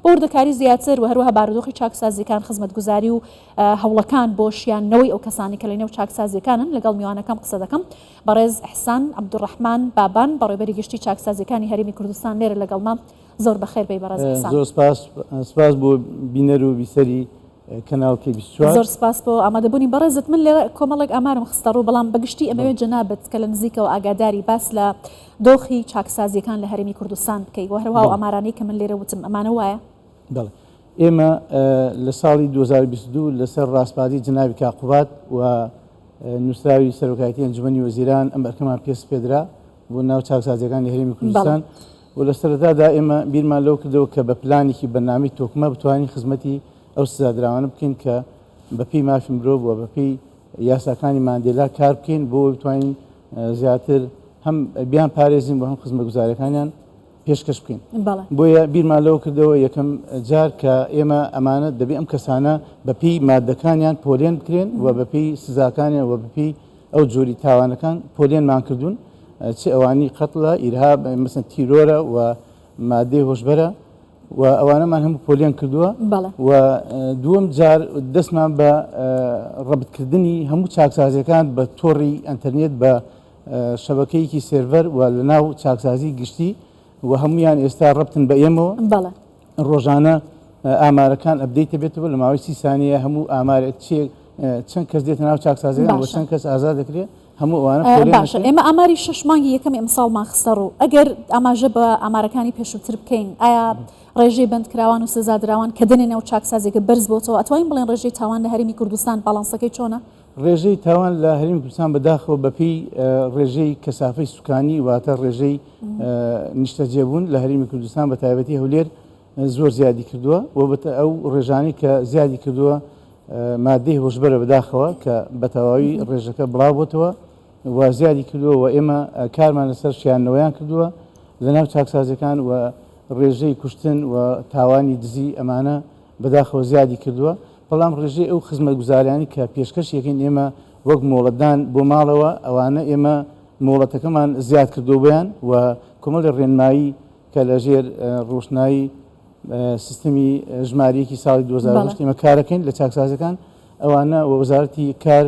بۆوردەکاری زیاتر و هەروەها بارودۆخی چاکسازیەکان خزمەتگوزاری و هەوڵەکان بۆ شیاندنەوەی ئەو کەسانی کە لە نێو چاکسازیەکانن لەگەڵ میوانەکەم قسە دەکەم بەڕێز ئیحسان عەبدوڕەحمان بابان بەڕێوەبەری گشتی چاکسازیەکانی هەرێمی کوردستان لێرە لەگەڵمان زۆر بەخێر بێی بەڕێز ئیحسان. زۆر سپاس بۆ بینەر و بیسەری کەناڵکی 24. زۆر سپاس بۆ ئامادەبوونی بەڕێزت. من لێرە کۆمەڵێک ئامارم خستە ڕوو بەڵام بەگشتی ئەمەوێت جەنابەت کە لە نزیکەوە ئاگاداری باس لە دۆخی چاکسازیەکان لە هەرێمی کوردستان بکەی و هەروەها ئەمارانەی کە من لێرە وتم ئەمانە وایە؟ بەڵێ ئێمە لە ساڵی 2022 لەسەر ڕاستپاردی جنابی کاقوبات و نووسراوی سەرۆکایەتی ئەنجومەنی وەزیران ئەم بەرکەمان پێسپێدرا بۆ ناو چاکسازیەکانی هەرێمی کوردستان و لە سەرەتادا ئێمە بیرمان لەو کردەوە کە بە پلانێکی بەرنامەی تۆکمە بتوانین خزمەتی ئەو سزادراوانە بکەین کە بەپێی مافی مرۆڤ و بەپێی یاساکانی ماندێلا کار بکەین بۆ بتوانین زیاتر هەم بیان پارێزین بۆ هەم خزمەتگوزاریەکانیان پێشکەش بکەین. بۆیە بیرمان لەوە کردەوە یەکەم جار کە ئێمە ئەمانە دەبێت ئەم کەسانە بەپێی مادەکانیان پۆلێن بکرێن و بەپێی سزاکانیان و بەپێی ئەو جۆری تاوانەکان پۆلێنمان کردوون چ ئەوانی قەتڵە ئیرهاب مەسەن تیرۆرە و مادەی هۆشبەرە و ئەوانەمان هەموو پۆلێن کردووە و دووەم جار دەستمان بە ڕەبتکردنی هەموو چاکسازیەکان بە تۆڕی ئەنتەرنێت بە شەبەکەیەکی سێڤەر و لە ناو چاکسازی گشتی و هەمویان ئێستا ڕەبتن بە ئێمەوە ڕۆژانە ئامارەکان ئەبدەیتە بێتەوە لە ماوەی 30 سانیە هەموو ئامارێت چەند کەس دێتە ناو چاکسازیەکان و چەند کەس ئازاد دەکرێت هەموو ئەوانە باشە. ئێمە ئاماری 6 مانگی یەکەم ئەمساڵمان خستە ڕوو ئەگەر ئاماژە بە ئامارەکانی پێشووتر بکەین ئایا ڕێژەی بەندکراوان و سزادراوان کە دێنێ ناو چاکسازیەکە بەرز بۆتەوە ئەتوانین بڵێن ڕێژەی تاوان لە هەرێمی کوردستان باڵانسەکەی چۆنە؟ ڕێژەی تاوان لە هەرێمی کوردستان بەداخەوە بەپێی ڕێژەی کەسافەی سوکانی واتە ڕێژەی نیشتەجێبوون لە هەرێمی کوردستان بە تایبەتی هەولێر زۆر زیادی کردووە و ئەو ڕێژانی کە زیادی کردووە مادەی هۆشبەرە بەداخەوە کە بە تەواوی ڕێژەکە بڵاو بۆتەوە و زیادی کردووە و ئێمە کارمان لەسەر شیاندنەوەیان کردووە لە ناو چاکسازیەکان و ڕێژەی کوشتن و تاوانی دزی ئەمانە بەداخەوە زیادی کردووە بەڵام ڕێژەی ئەو خزمەتگوزاریانی کە پێشکەش یەکەین ئێمە وەک مۆڵەتدان بۆ ماڵەوە ئەوانە ئێمە مۆڵەتەکەمان زیاد کردو بیان و کۆمەڵی ڕێنمایی کە لەژێر ڕۆشنایی سیستەمی ژمارەیەکی ساڵی 2020 ئێمە کارەکەین لە چاکسازیەکان ئەوانە وەزارەتی کار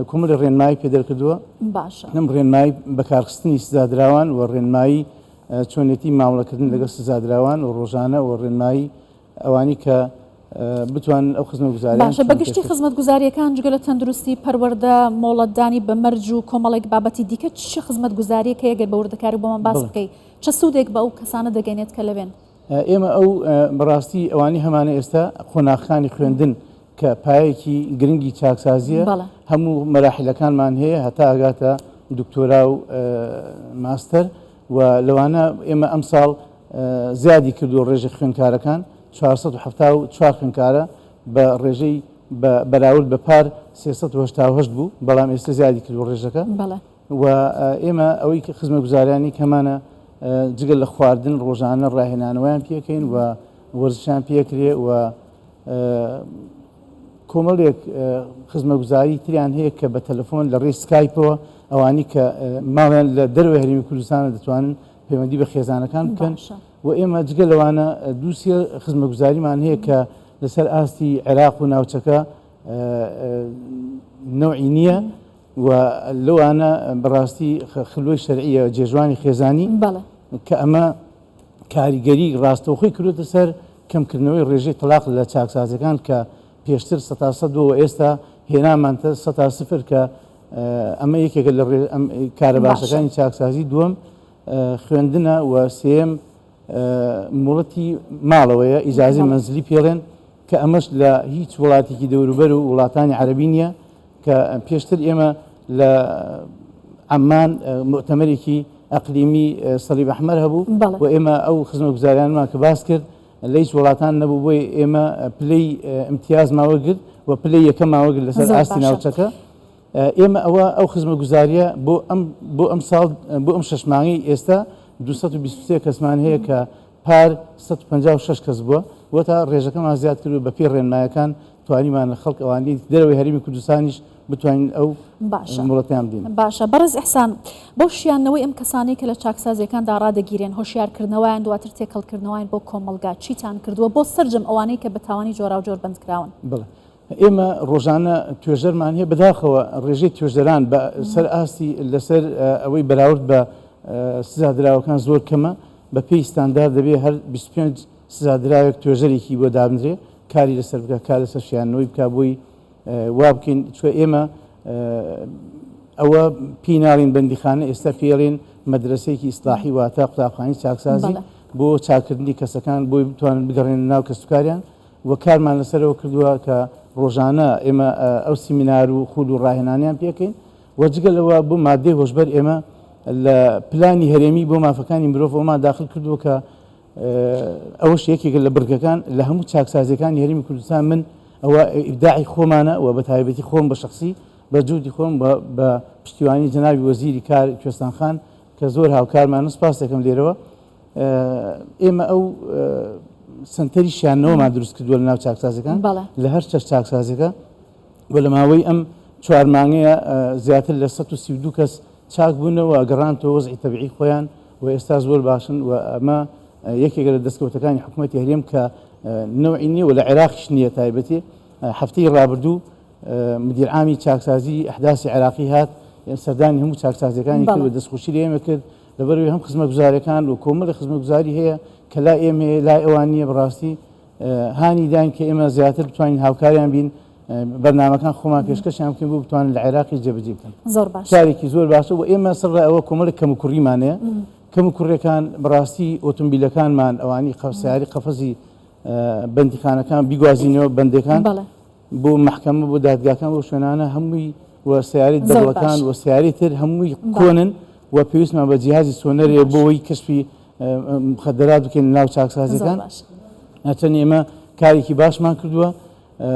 کۆمەڵی ڕێنمایی پێدەرکردووە نەم ڕێنمایی بەکارخستنی سزادراوان و ڕێنمایی چۆنێتی مامەڵەکردن لەگەڵ سزادراوان و ڕۆژانە و ڕێنمایی ئەوانی کە بتوان ئەو خزمەتگوزاریان باشە. بەگشتی خزمەتگوزاریەکان جگە لە تەندروستی پەروەردە مۆڵەتدانی بە مەرج و کۆمەڵێک بابەتی دیکە چه خزمەتگوزاریەکە ئەگەر بە وردەکاری بۆمان باس بکەی چه سوودێک بە ئەو کەسانە دەگەێنێت کە لەوێن؟ ئێمە ئەو بەڕاستی ئەوانی هەمانە ئێستا خۆناخانی خوێندن کە پایەکی گرنگی چاکسازیە هەموو مەراحلەکانمان هەیە هەتا ئاگاتە دکتۆرا و ماستەر و لەوانە ئێمە ئەم ساڵ زیادی کردو ڕێژەی خوێندکارەکان 474 خوێندکارە بە ڕێژەی بەراورد بە پار 388 بوو بەڵام ئێستا زیادی کردو ڕێژەکە و ئێمە ئەوەی خزمەتگوزاریانی کەمانە جگەل لە خواردن ڕۆژانە ڕاهێنانەوەیان پێکەین و وەرزشیان پێکرێ و کۆمەڵێک خزمەتگوزاری تریان هەیە کە بە تەلەفۆن لە ڕێی سکایپەوە ئەوانی کە ماڵیان لە دەروە هەرێمی کوردستانە دەتوانن پەیوەندی بە خێزانەکان بکەن و ئێمە جگە لەوانە دووسێ خزمەتگوزاریمان هەیە کە لەسەر ئاستی عێراق و ناوچەکە نەوعی نییە و لەوانە بەڕاستی خلوەی شەرعیە جێژوانی خێزانی کە ئەمە کاریگەری ڕاستەوخۆی کردوتە سەر کەمکردنەوەی ڕێژەی تەلاق لە چاکسازیەکان کە پێشتر 100 و ئێستا هێنامانتە 100 کە ئەمە یەکێکە لە کارە باشەکانی چاکسازی دووەم خوێندنە و سێم مڵەتی ماڵەوەیە ئیجازی مەنزلی پێڵێن کە ئەمەش لە هیچ وڵاتێکی دەوروبەر و وڵاتانی عەرەبی نییە کە پێشتر ئێمە لە عەمان مؤتەمەرێکی ئەقلیمی سەلیب ئەحمەر هەبوو و ئێمە ئەو خزمەتگوزاریانمان کە باس کرد لە هیچ وڵاتان نەبوو بۆی ئێمە پلەی ئیمتیاز ماوەگرت و پلەی یەکەم ماوەگرت لەسەر ئاستی ناوچەکە ئێمە ئەو خزمەتگوزاریە بۆ ئەم ساڵ بۆ ئەم 6 مانگی ئێستا 223 کەسمان هەیە کە پار 156 کەس بووە وە تا ڕێژەکەمان زیاد کرد و بە پێی ڕێنمایەکان توانیمانە خەڵک ئەوانەی دەرەوەی هەرێمی کوردستانیش بتوانین ئەو باشە مڵەتیان بدەین. باشە بەڕێز ئیحسان بۆ شیانەوەی ئەم کەسانەی کە لە چاکسازیەکاندا ڕادەگیرێن هۆشیارکردنەوەیان دواتر تێکەڵکردنەوەیان بۆ کۆمەلگا چیتان کردووە بۆ سرجم ئەوانەی کە بەتاوانی جۆرا و جۆر بەندکراون؟ بڵێ ئێمە ڕۆژانە توێژەرمان هەیە بەداخەوە ڕێژەی توێژەران بە سەر ئاستی لەسەر ئەوەی بەراورد بە سزادراوەکان زۆر کەمە بە پێی ستاندار دەبێت هەر 25 سزادراوێک توێژەرێکی بۆ دابنرێ کاری لەسەر بکە کار لەسەر شیانەوەی بکە بۆی وا بکەین چوە ئێمە ئەوە پیناڵین بەندیخانە ئێستا پێڵێن مەدرسەیەکی ئیسلاحی واتە قوتابخانەی چاکسازی بۆ چاکردنی کەسەکان بۆی بتوانن بگەڕێن ناو کەسوکاریان وە کارمان لەسەرەوە کردووە کە ڕۆژانە ئێمە ئەو سیمینار و خول و ڕاهێنانیان پێکەین وەجگەلەوە بۆ مادەی هۆشبەر ئێمە لە پلانی هەرێمی بۆ مافەکانی مرۆڤ ئەومان داخل کردووە کە ئەوەش یەکێکە لە بڕگەکان لە هەموو چاکسازیەکانی هەرێمی کوردستان من ئەوە ئیبداعی خۆمانە و بە تایبەتی خۆم بە شخصی بە جوودی خۆم بە پشتیوانی جەنابی وەزیری کار کوێستانخان کە زۆر هاوکارمان سپاس دەکەم لێرەوە ئێمە ئەو سنتەری شیانەوەمان دروست کردووە لە ناو چاکسازەکان لە هەر چەش چاکسازەکە و لە ماوەی ئەم 4 مانگەیە زیاتر لە 132 کەس چاک بوونەوە گەڕانتەوە وەزعی تەبیعی خۆیان و ئێستا زۆر باشن و ئەمە یەکێکە لە دەستکەوتەکانی حکوومەتی هەرێم کە نەوعی نییە و لە عێراقیش نییە تایبەتی هەفتەی ڕابردوو مدیر عامی چاکسازی ئەحداسی عێراقی هات سەردانی هەموو چاکسازیەکانی کرد و دەستخۆشی لە ئێمە کرد لەبەرەوەی هەم خزمەتگوزاریەکان و کۆمەڵی خزمەتگوزاری هەیە کە لا ئێمە لای ئەوان نییە بەڕاستی هانی داین کە ئێمە زیاتر بتوانین هاوکاریان بین بەرنامەکان خۆمان پێشکەشیان بکەین بۆ بتوانین لە عێراقی جێبەجێ بکەن زۆر باش کارێکی زۆر باشە و ئێمە سەرڕای ئەوە کۆمەڵێک کەم و کوڕیمانەیە کەم و کوڕەکان بەڕاستی ئۆتۆمبیلەکانمان ئەوانی سیاری قەفەزی بەندیخانەکان بیگوازینەوە بەندەکان بۆ محکەمە بۆ دادگاکان بۆ شوێنانە هەمووی وە سیاری دەوڵەکان و سیاری تر هەمووی کۆنن و پێویستمان بە جیهازی سۆنەرێ بۆەوەی کەشفی مخدرات بکەین ناو چاکسازیەکان ناچەند ئێمە کارێکی باشمان کردووە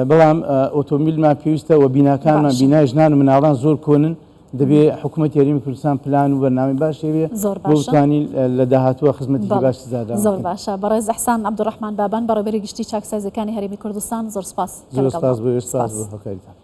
بەڵام ئۆتۆمبیلمان پێویستە و بیناکانمان بینای ژنان و مناڵان زۆر کۆنن دەبێ حکوومەتی هەرێمی کوردستان پلان و بەرنامەی باش هەبێ بۆ بتوانین لە داهاتووە خزمەتێکی باش زیادە زۆر باشە بەڕێز ئیحسان عەبدوڕەحمان بابان بەڕێوەبەری گشتی چاکسازیەکانی هەرێمی کوردستان زۆر سپاس زۆر سپاس بۆ هۆکاریتان